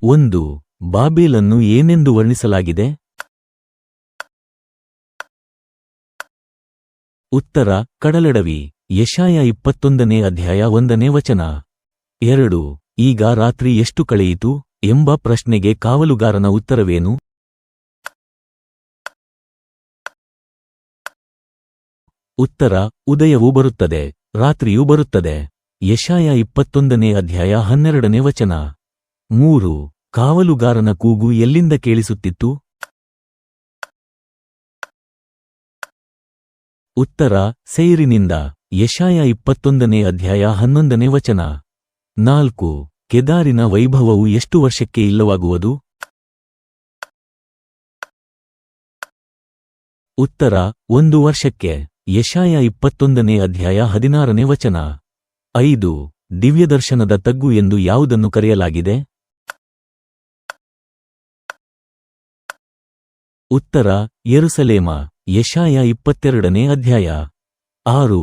1. ಬಾಬೇಲನ್ನು ಏನೆಂದು ವರ್ಣಿಸಲಾಗಿದೆ? ಉತ್ತರ ಕಡಲಡವಿ. ಯೆಶಾಯ 21ನೇ ಅಧ್ಯಾಯ 1ನೇ ವಚನ. 2. ಈಗ ರಾತ್ರಿ ಎಷ್ಟು ಕಳೆಯಿತು ಎಂಬ ಪ್ರಶ್ನೆಗೆ ಕಾವಲುಗಾರನ ಉತ್ತರವೇನು? ಉತ್ತರ ಉದಯವೂ ಬರುತ್ತದೆ, ರಾತ್ರಿಯೂ ಬರುತ್ತದೆ. ಯೆಶಾಯ 21ನೇ ಅಧ್ಯಾಯ 12ನೇ ವಚನ. 3. ಕಾವಲುಗಾರನ ಕೂಗು ಎಲ್ಲಿಂದ ಕೇಳಿಸುತ್ತಿತ್ತು? ಉತ್ತರ ಸೈರಿನಿಂದ. ಯೆಶಾಯ 21ನೇ ಅಧ್ಯಾಯ 11ನೇ ವಚನ. 4. ಕೆದಾರಿನ ವೈಭವವು ಎಷ್ಟು ವರ್ಷಕ್ಕೆ ಇಲ್ಲವಾಗುವುದು? ಉತ್ತರ 1 ವರ್ಷಕ್ಕೆ. ಯೆಶಾಯ 21ನೇ ಅಧ್ಯಾಯ 16ನೇ ವಚನ. 5. ದಿವ್ಯದರ್ಶನದ ತಗ್ಗು ಎಂದು ಯಾವುದನ್ನು ಕರೆಯಲಾಗಿದೆ? ಉತ್ತರ ಯೆರೂಸಲೇಮ. ಯೆಶಾಯ 22ನೇ ಅಧ್ಯಾಯ. 6.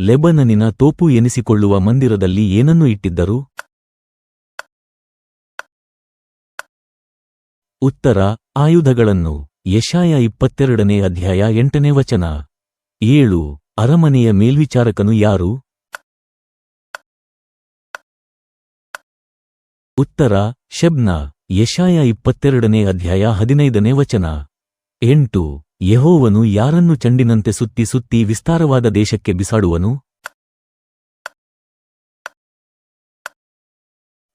ಲೆಬನನಿನ ತೋಪು ಎನಿಸಿಕೊಳ್ಳುವ ಮಂದಿರದಲ್ಲಿ ಏನನ್ನು ಇಟ್ಟಿದ್ದರು? ಉತ್ತರ ಆಯುಧಗಳನ್ನು. ಯೆಶಾಯ 22ನೇ ಅಧ್ಯಾಯ 8ನೇ ವಚನ. 7. ಅರಮನೆಯ ಮೇಲ್ವಿಚಾರಕನು ಯಾರು? ಉತ್ತರ ಶೆಬ್ನ. ಯೆಶಾಯ 22ನೇ ಅಧ್ಯಾಯ 15ನೇ ವಚನ. 8. ಯೆಹೋವನು ಯಾರನ್ನು ಚೆಂಡಿನಂತೆ ಸುತ್ತಿ ಸುತ್ತಿ ವಿಸ್ತಾರವಾದ ದೇಶಕ್ಕೆ ಬಿಸಾಡುವನು?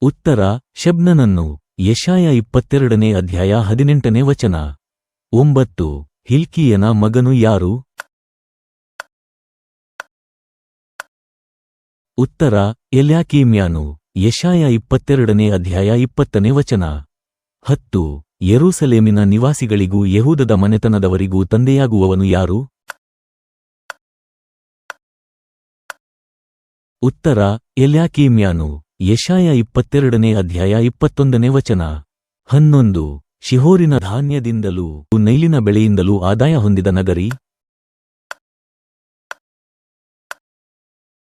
ಉತ್ತರ ಶೆಬ್ನನನ್ನು. ಯೆಶಾಯ 22ನೇ ಅಧ್ಯಾಯ 18ನೇ ವಚನ. 9. ಹಿಲ್ಕೀಯನ ಮಗನು ಯಾರು? ಉತ್ತರ ಎಲ್ಯಾಕೀಮ್ಯನು. ಯೆಶಾಯ 22ನೇ ಅಧ್ಯಾಯ 20ನೇ ವಚನ. 10. ಯೆರೂಸಲೇಮಿನ ನಿವಾಸಿಗಳಿಗೂ ಯೆಹೂದದ ಮನೆತನದವರಿಗೂ ತಂದೆಯಾಗುವವನು ಯಾರು? ಉತ್ತರ ಎಲ್ಯಾಕೀಮ್ಯನು. ಯೆಶಾಯ 22ನೇ ಅಧ್ಯಾಯ 21ನೇ ವಚನ. 11. ಶಿಹೋರಿನ ಧಾನ್ಯದಿಂದಲೂ ನೈಲಿನ ಬೆಳೆಯಿಂದಲೂ ಆದಾಯ ಹೊಂದಿದ ನಗರಿ?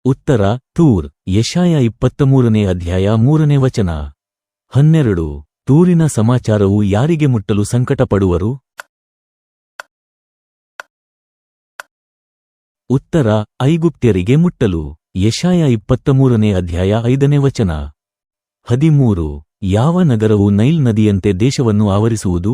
ಉತ್ತರ ತೂರ್. ಯೆಶಾಯ 23ನೇ ಅಧ್ಯಾಯ 3ನೇ ವಚನ. 12. ತೂರಿನ ಸಮಾಚಾರವು ಯಾರಿಗೆ ಮುಟ್ಟಲು ಸಂಕಟಪಡುವರು? ಉತ್ತರ ಐಗುಪ್ತ್ಯರಿಗೆ ಮುಟ್ಟಲು. ಯೆಶಾಯ 23ನೇ ಅಧ್ಯಾಯ 5ನೇ ವಚನ. 13. ಯಾವ ನಗರವು ನೈಲ್ ನದಿಯಂತೆ ದೇಶವನ್ನು ಆವರಿಸುವುದು?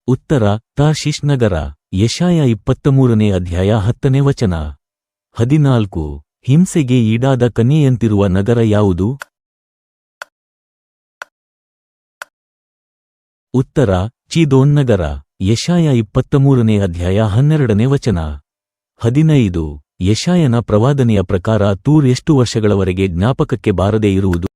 ಉತ್ತರ ತಾರ್ಷೀಷ್ ನಗರ. ಯೆಶಾಯ 23ನೇ ಅಧ್ಯಾಯ 10ನೇ ವಚನ. 14. ಹಿಂಸೆಗೆ ಈಡಾದ ಕನ್ಯೆಯಂತಿರುವ ನಗರ ಯಾವುದು? ಉತ್ತರ ಚೀದೋನ್ ನಗರ. ಯೆಶಾಯ 23ನೇ ಅಧ್ಯಾಯ 12ನೇ ವಚನ. 15. ಯೆಶಾಯನ ಪ್ರವಾದನೆಯ ಪ್ರಕಾರ ತೂರ್ ಎಷ್ಟು ವರ್ಷಗಳವರೆಗೆ ಜ್ಞಾಪಕಕ್ಕೆ ಬಾರದೇ ಇರುವುದು?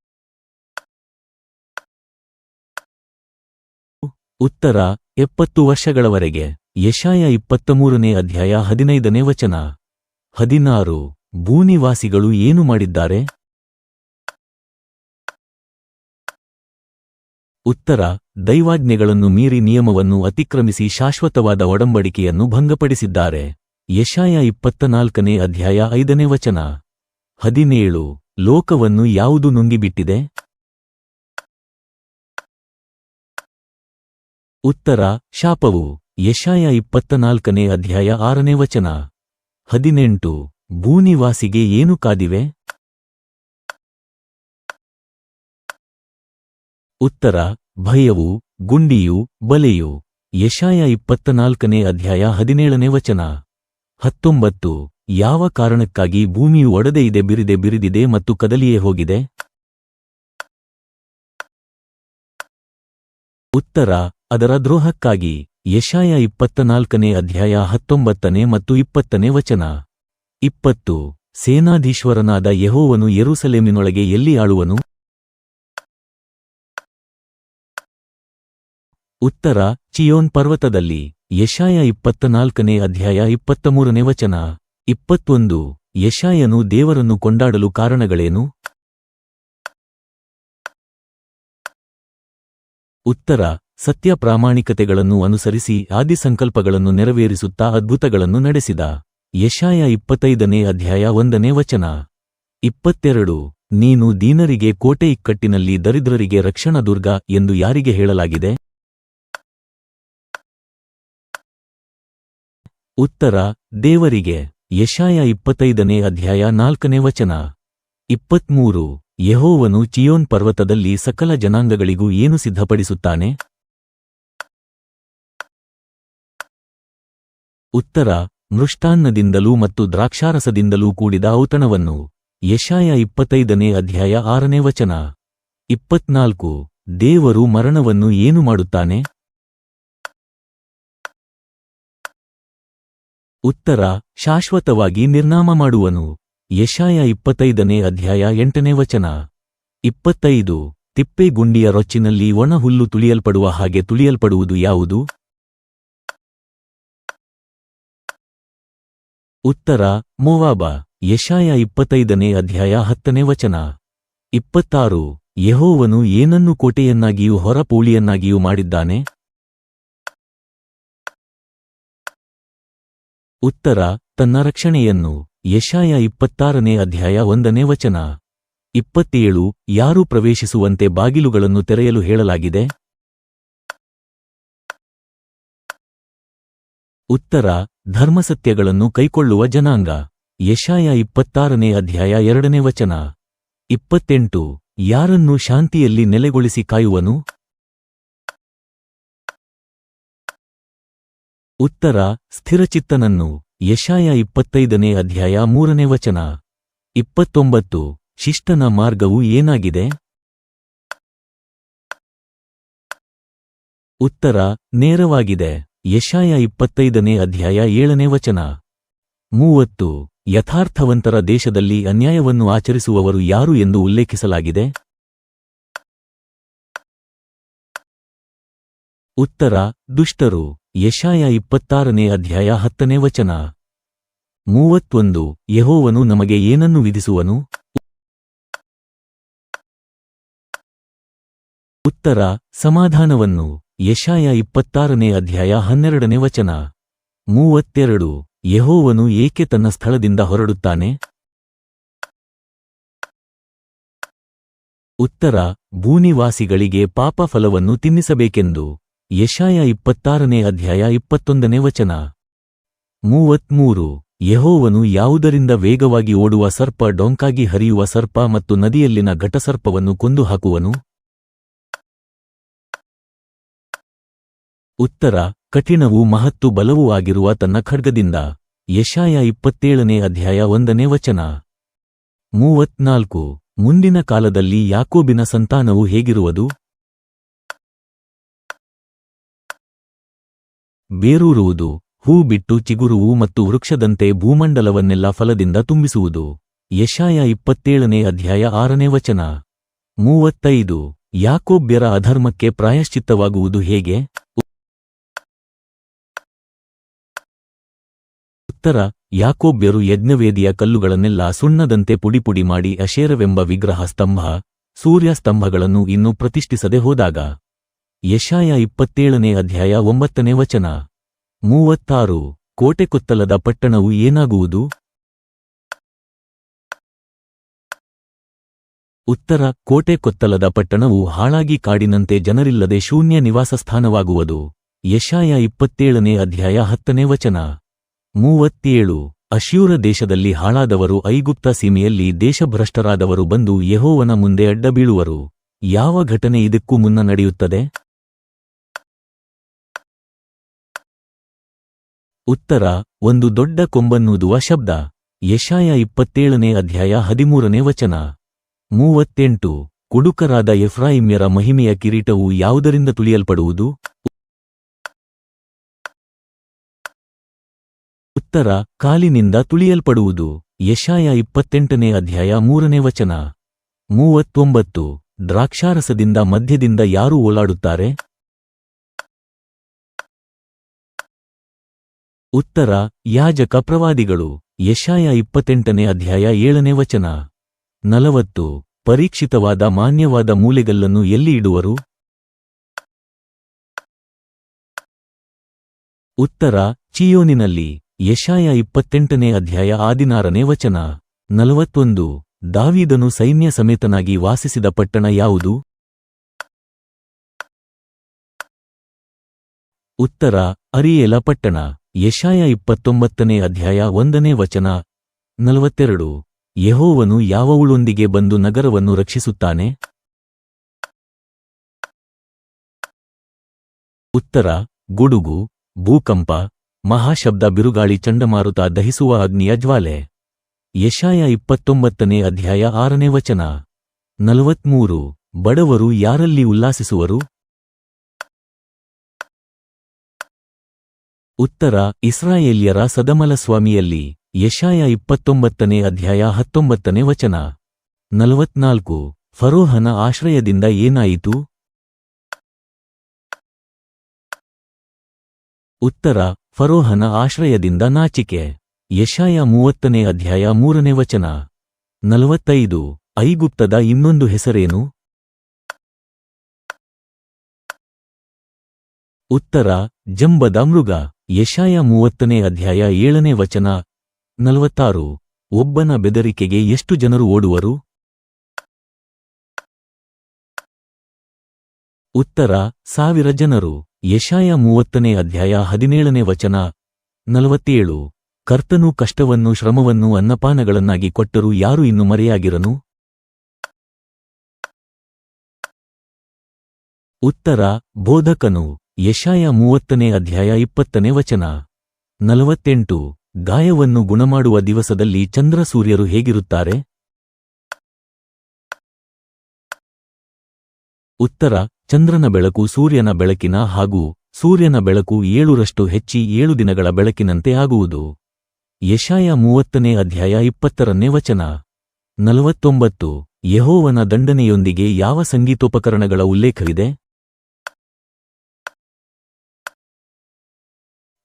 ಉತ್ತರ 70 ವರ್ಷಗಳವರೆಗೆ. ಯೆಶಾಯ 23ನೇ ಅಧ್ಯಾಯ 15ನೇ ವಚನ. 16. ಭೂನಿವಾಸಿಗಳು ಏನು ಮಾಡಿದ್ದಾರೆ? ಉತ್ತರ ದೈವಾಜ್ಞೆಗಳನ್ನು ಮೀರಿ ನಿಯಮವನ್ನು ಅತಿಕ್ರಮಿಸಿ ಶಾಶ್ವತವಾದ ಒಡಂಬಡಿಕೆಯನ್ನು ಭಂಗಪಡಿಸಿದ್ದಾರೆ. ಯೆಶಾಯ 24ನೇ ಅಧ್ಯಾಯ 5ನೇ ವಚನ. 17. ಲೋಕವನ್ನು ಯಾವುದು ನುಂಗಿಬಿಟ್ಟಿದೆ? ಉತ್ತರ ಶಾಪವು. ಯೆಶಾಯ 24ನೇ ಅಧ್ಯಾಯ 6ನೇ ವಚನ. 18. ಭೂನಿವಾಸಿಗೆ ಏನು ಕಾದಿವೆ? ಉತ್ತರ ಭಯವು, ಗುಂಡಿಯು, ಬಲೆಯು. ಯೆಶಾಯ 24ನೇ ಅಧ್ಯಾಯ 17ನೇ ವಚನ. 19. ಯಾವ ಕಾರಣಕ್ಕಾಗಿ ಭೂಮಿಯು ಒಡೆದೇ ಇದೆ, ಬಿರಿದೆ ಬಿರಿದಿದೆ ಮತ್ತು ಕದಲಿಯೇ ಹೋಗಿದೆ? ಉತ್ತರ ಅದರ ದ್ರೋಹಕ್ಕಾಗಿ. ಯೆಶಾಯ 24ನೇ ಅಧ್ಯಾಯ 19ನೇ ಮತ್ತು 20ನೇ ವಚನ. 20. ಸೇನಾಧೀಶ್ವರನಾದ ಯೆಹೋವನು ಯೆರೂಸಲೇಮಿನೊಳಗೆ ಎಲ್ಲಿ ಆಳುವನು? ಉತ್ತರ ಚಿಯೋನ್ ಪರ್ವತದಲ್ಲಿ. ಯೆಶಾಯ 24ನೇ ಅಧ್ಯಾಯ 23ನೇ ವಚನ. 21. ಯೆಶಾಯನು ದೇವರನ್ನು ಕೊಂಡಾಡಲು ಕಾರಣಗಳೇನು? ಉತ್ತರ ಸತ್ಯ ಪ್ರಾಮಾಣಿಕತೆಗಳನ್ನು ಅನುಸರಿಸಿ ಆದಿಸಂಕಲ್ಪಗಳನ್ನು ನೆರವೇರಿಸುತ್ತಾ ಅದ್ಭುತಗಳನ್ನು ನಡೆಸಿದ. ಯೆಶಾಯ 25ನೇ ಅಧ್ಯಾಯ 1ನೇ ವಚನ. 22. ನೀನು ದೀನರಿಗೆ ಕೋಟೆ ಇಕ್ಕಟ್ಟಿನಲ್ಲಿ ದರಿದ್ರರಿಗೆ ರಕ್ಷಣದುರ್ಗ ಎಂದು ಯಾರಿಗೆ ಹೇಳಲಾಗಿದೆ? ಉತ್ತರ ದೇವರಿಗೆ. ಯೆಶಾಯ 25ನೇ ಅಧ್ಯಾಯ 4ನೇ ವಚನ. 23 ಯೆಹೋವನು ಚಿಯೋನ್ ಪರ್ವತದಲ್ಲಿ ಸಕಲ ಜನಾಂಗಗಳಿಗೂ ಏನು ಸಿದ್ಧಪಡಿಸುತ್ತಾನೆ? ಉತ್ತರ ಮೃಷ್ಟಾನ್ನದಿಂದಲೂ ಮತ್ತು ದ್ರಾಕ್ಷಾರಸದಿಂದಲೂ ಕೂಡಿದ ಔತಣವನ್ನು. ಯೆಶಾಯ 25ನೇ ಅಧ್ಯಾಯ 6ನೇ ವಚನ. 24 ದೇವರು ಮರಣವನ್ನು ಏನು ಮಾಡುತ್ತಾನೆ? ಉತ್ತರ ಶಾಶ್ವತವಾಗಿ ನಿರ್ನಾಮ ಮಾಡುವನು. ಯೆಶಾಯ 25ನೇ ಅಧ್ಯಾಯ 8ನೇ ವಚನ. 25 ತಿಪ್ಪೆ ಗುಂಡಿಯ ರೊಚ್ಚಿನಲ್ಲಿ ಒಣ ಹುಲ್ಲು ತುಳಿಯಲ್ಪಡುವ ಹಾಗೆ ತುಳಿಯಲ್ಪಡುವುದು ಯಾವುದು? ಉತ್ತರ ಮೋವಾಬ. ಯೆಶಾಯ 25ನೇ ಅಧ್ಯಾಯ 10ನೇ ವಚನ. 26 ಯೆಹೋವನು ಏನನ್ನು ಕೋಟೆಯನ್ನಾಗಿಯೂ ಹೊರಪೋಳಿಯನ್ನಾಗಿಯೂ ಮಾಡಿದ್ದಾನೆ? ಉತ್ತರ ತನ್ನ ರಕ್ಷಣೆಯನ್ನು. ಯೆಶಾಯ 26ನೇ ಅಧ್ಯಾಯ 1ನೇ ವಚನ. 27 ಯಾರು ಪ್ರವೇಶಿಸುವಂತೆ ಬಾಗಿಲುಗಳನ್ನು ತೆರೆಯಲು ಹೇಳಲಾಗಿದೆ? ಉತ್ತರ ಧರ್ಮಸತ್ಯಗಳನ್ನು ಕೈಕೊಳ್ಳುವ ಜನಾಂಗ. ಯೆಶಾಯ 26ನೇ ಅಧ್ಯಾಯ 2ನೇ ವಚನ. 28 ಯಾರನ್ನು ಶಾಂತಿಯಲ್ಲಿ ನೆಲೆಗೊಳಿಸಿ ಕಾಯುವನು? ಉತ್ತರ ಸ್ಥಿರಚಿತ್ತನನ್ನು. ಯೆಶಾಯ 25ನೇ ಅಧ್ಯಾಯ 3ನೇ ವಚನ. 29 ಶಿಷ್ಟನ ಮಾರ್ಗವು ಏನಾಗಿದೆ? ಉತ್ತರ ನೇರವಾಗಿದೆ. ಯೆಶಾಯ 25ನೇ ಅಧ್ಯಾಯ 7ನೇ ವಚನ. 30 ಯಥಾರ್ಥವಂತರ ದೇಶದಲ್ಲಿ ಅನ್ಯಾಯವನ್ನು ಆಚರಿಸುವವರು ಯಾರು ಎಂದು ಉಲ್ಲೇಖಿಸಲಾಗಿದೆ? ಉತ್ತರ ದುಷ್ಟರು. ಯೆಶಾಯ 26ನೇ ಅಧ್ಯಾಯ 10ನೇ ವಚನ. 31 ಯೆಹೋವನು ನಮಗೆ ಏನನ್ನು ವಿಧಿಸುವನು? ಉತ್ತರ ಸಮಾಧಾನವನ್ನು. ಯೆಶಾಯ 26ನೇ ಅಧ್ಯಾಯ 12ನೇ ವಚನ. 32 ಯೆಹೋವನು ಏಕೆ ತನ್ನ ಸ್ಥಳದಿಂದ ಹೊರಡುತ್ತಾನೆ? ಉತ್ತರ ಭೂನಿವಾಸಿಗಳಿಗೆ ಪಾಪ ಫಲವನ್ನು ತಿನ್ನಿಸಬೇಕೆಂದು. ಯೆಶಾಯ 26ನೇ ಅಧ್ಯಾಯ 21ನೇ ವಚನ. 33 ಯೆಹೋವನು ಯಾವುದರಿಂದ ವೇಗವಾಗಿ ಓಡುವ ಸರ್ಪ, ಡೊಂಕಾಗಿ ಹರಿಯುವ ಸರ್ಪ ಮತ್ತು ನದಿಯಲ್ಲಿನ ಘಟಸರ್ಪವನ್ನು ಕೊಂದು ಹಾಕುವನು? ಉತ್ತರ ಕಠಿಣವೂ ಮಹತ್ತು ಬಲವೂ ಆಗಿರುವ ತನ್ನ ಖಡ್ಗದಿಂದ. ಯೆಶಾಯ 27ನೇ ಅಧ್ಯಾಯ 1ನೇ ವಚನ. 34 ಮುಂದಿನ ಕಾಲದಲ್ಲಿ ಯಾಕೋಬಿನ ಸಂತಾನವು ಹೇಗಿರುವುದು? ಬೇರೂರುವುದು, ಹೂ ಬಿಟ್ಟು ಚಿಗುರುವು ಮತ್ತು ವೃಕ್ಷದಂತೆ ಭೂಮಂಡಲವನ್ನೆಲ್ಲ ಫಲದಿಂದ ತುಂಬಿಸುವುದು. ಯೆಶಾಯ 27ನೇ ಅಧ್ಯಾಯ 6ನೇ ವಚನ. 35 ಯಾಕೋಬ್ಯರ ಅಧರ್ಮಕ್ಕೆ ಪ್ರಾಯಶ್ಚಿತ್ತವಾಗುವುದು ಹೇಗೆ? ಉತ್ತರ ಯಾಕೋಬ್ಯರು ಯಜ್ಞವೇದಿಯ ಕಲ್ಲುಗಳನ್ನೆಲ್ಲ ಸುಣ್ಣದಂತೆ ಪುಡಿಪುಡಿ ಮಾಡಿ ಅಶೇರವೆಂಬ ವಿಗ್ರಹ ಸ್ತಂಭ, ಸೂರ್ಯ ಸ್ತಂಭಗಳನ್ನು ಇನ್ನೂ ಪ್ರತಿಷ್ಠಿಸದೆ ಹೋದಾಗ. ಯೆಶಾಯ 27ನೇ ಅಧ್ಯಾಯ 9ನೇ ವಚನ. 36 ಕೋಟೆಕೊತ್ತಲದ ಪಟ್ಟಣವು ಏನಾಗುವುದು? ಉತ್ತರ ಕೋಟೆಕೊತ್ತಲದ ಪಟ್ಟಣವು ಹಾಳಾಗಿ ಕಾಡಿನಂತೆ ಜನರಿಲ್ಲದೆ ಶೂನ್ಯ ನಿವಾಸಸ್ಥಾನವಾಗುವುದು. ಯೆಶಾಯ 27ನೇ ಅಧ್ಯಾಯ 10ನೇ ವಚನ. 37 ಅಶ್ಶೂರ ದೇಶದಲ್ಲಿ ಹಾಳಾದವರು, ಐಗುಪ್ತ ಸೀಮೆಯಲ್ಲಿ ದೇಶಭ್ರಷ್ಟರಾದವರು ಬಂದು ಯೆಹೋವನ ಮುಂದೆ ಅಡ್ಡಬೀಳುವರು. ಯಾವ ಘಟನೆ ಇದಕ್ಕೂ ಮುನ್ನ ನಡೆಯುತ್ತದೆ? ಉತ್ತರ ಒಂದು ದೊಡ್ಡ ಕೊಂಬನ್ನೂದುವ ಶಬ್ದ. ಯೆಶಾಯ 27ನೇ ಅಧ್ಯಾಯ 13ನೇ ವಚನ. 38 ಕುಡುಕರಾದ ಎಫ್ರಾಯಿಮ್ಯರ ಮಹಿಮೆಯ ಕಿರೀಟವು ಯಾವುದರಿಂದ ತುಳಿಯಲ್ಪಡುವುದು? ಉತ್ತರ ಕಾಲಿನಿಂದ ತುಳಿಯಲ್ಪಡುವುದು. ಯೆಶಾಯ 28ನೇ ಅಧ್ಯಾಯ 3ನೇ ವಚನ. 39 ದ್ರಾಕ್ಷಾರಸದಿಂದ ಮಧ್ಯದಿಂದ ಯಾರು ಓಲಾಡುತ್ತಾರೆ? ಉತ್ತರ ಯಾಜಕ ಪ್ರವಾದಿಗಳು. ಯೆಶಾಯ 28ನೇ ಅಧ್ಯಾಯ 7ನೇ ವಚನ. 40 ಪರೀಕ್ಷಿತವಾದ ಮಾನ್ಯವಾದ ಮೂಲೆಗಲ್ಲನ್ನು ಎಲ್ಲಿ ಇಡುವರು? ಉತ್ತರ ಚೀಯೋನಿನಲ್ಲಿ. ಯೆಶಾಯ 28ನೇ ಅಧ್ಯಾಯ 16ನೇ ವಚನ. 41 ದಾವೀದನು ಸೈನ್ಯ ಸಮೇತನಾಗಿ ವಾಸಿಸಿದ ಪಟ್ಟಣ ಯಾವುದು? ಉತ್ತರ ಅರಿಯೇಲ ಪಟ್ಟಣ. ಯೆಶಾಯ 29ನೇ ಅಧ್ಯಾಯ 1ನೇ ವಚನ 42. ಯೆಹೋವನು ಯಾವವುಳೊಂದಿಗೆ ಬಂದು ನಗರವನ್ನು ರಕ್ಷಿಸುತ್ತಾನೆ? ಉತ್ತರ ಗುಡುಗು, ಭೂಕಂಪ, ಮಹಾಶಬ್ದ, ಬಿರುಗಾಳಿ, ಚಂಡಮಾರುತ, ದಹಿಸುವ ಅಗ್ನಿಯ ಜ್ವಾಲೆ. ಯೆಶಾಯ 29ನೇ ಅಧ್ಯಾಯ 6ನೇ ವಚನ 43. ಬಡವರು ಯಾರಲ್ಲಿ ಉಲ್ಲಾಸಿಸುವರು? ಉತ್ತರ ಇಸ್ರಾಯೇಲ್ಯರ ಸದಮಲಸ್ವಾಮಿಯಲ್ಲಿ. ಯೆಶಾಯ 29ನೇ ಅಧ್ಯಾಯ 19ನೇ ವಚನ 44. ಫರೋಹನ ಆಶ್ರಯದಿಂದ ಏನಾಯಿತು? ಉತ್ತರ ಫರೋಹನ ಆಶ್ರಯದಿಂದ ನಾಚಿಕೆ. ಯೆಶಾಯ 30ನೇ ಅಧ್ಯಾಯ 3ನೇ ವಚನ 45. ಐಗುಪ್ತದ ಇನ್ನೊಂದು ಹೆಸರೇನು? ಉತ್ತರ ಜಂಬದ ಮೃಗ. ಯೆಶಾಯ 30ನೇ ಅಧ್ಯಾಯ 7ನೇ ವಚನ 46. ಒಬ್ಬನ ಬೆದರಿಕೆಗೆ ಎಷ್ಟು ಜನರು ಓಡುವರು? ಉತ್ತರ 1000 ಜನರು. ಯೆಶಾಯ 30ನೇ ಅಧ್ಯಾಯ 17ನೇ ವಚನ 47. ಕರ್ತನು ಕಷ್ಟವನ್ನು ಶ್ರಮವನ್ನು ಅನ್ನಪಾನಗಳನ್ನಾಗಿ ಕೊಟ್ಟರೂ ಯಾರು ಇನ್ನು ಮರೆಯಾಗಿರನು? ಉತ್ತರ ಬೋಧಕನು. ಯೆಶಾಯ 30ನೇ ಅಧ್ಯಾಯ 20ನೇ ವಚನ 48. ಗಾಯವನ್ನು ಗುಣಮಾಡುವ ದಿವಸದಲ್ಲಿ ಚಂದ್ರ ಸೂರ್ಯರು ಹೇಗಿರುತ್ತಾರೆ? ಉತ್ತರ ಚಂದ್ರನ ಬೆಳಕು ಸೂರ್ಯನ ಬೆಳಕಿನ ಹಾಗೂ ಸೂರ್ಯನ ಬೆಳಕು 7ರಷ್ಟು ಹೆಚ್ಚಿ 7 ದಿನಗಳ ಬೆಳಕಿನಂತೆ ಆಗುವುದು. ಯೆಶಾಯ 30ನೇ ಅಧ್ಯಾಯ 20ನೇ ವಚನ 49. ಯೆಹೋವನ ದಂಡನೆಯೊಂದಿಗೆ ಯಾವ ಸಂಗೀತೋಪಕರಣಗಳ ಉಲ್ಲೇಖವಿದೆ?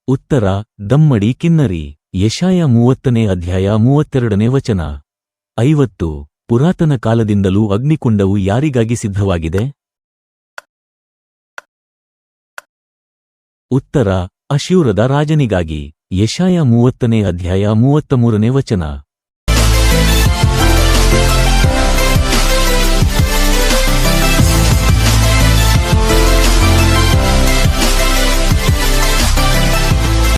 ಉತ್ತರ ದಮ್ಮಡಿ, ಕಿನ್ನರಿ. ಯೆಶಾಯ 30ನೇ ಅಧ್ಯಾಯ 32ನೇ ವಚನ 50. ಪುರಾತನ ಕಾಲದಿಂದಲೂ ಅಗ್ನಿಕುಂಡವು ಯಾರಿಗಾಗಿ ಸಿದ್ಧವಾಗಿದೆ? ಉತ್ತರ ಅಶ್ಶೂರದ ರಾಜನಿಗಾಗಿ. ಯೆಶಾಯ 30ನೇ ಅಧ್ಯಾಯ 33ನೇ ವಚನ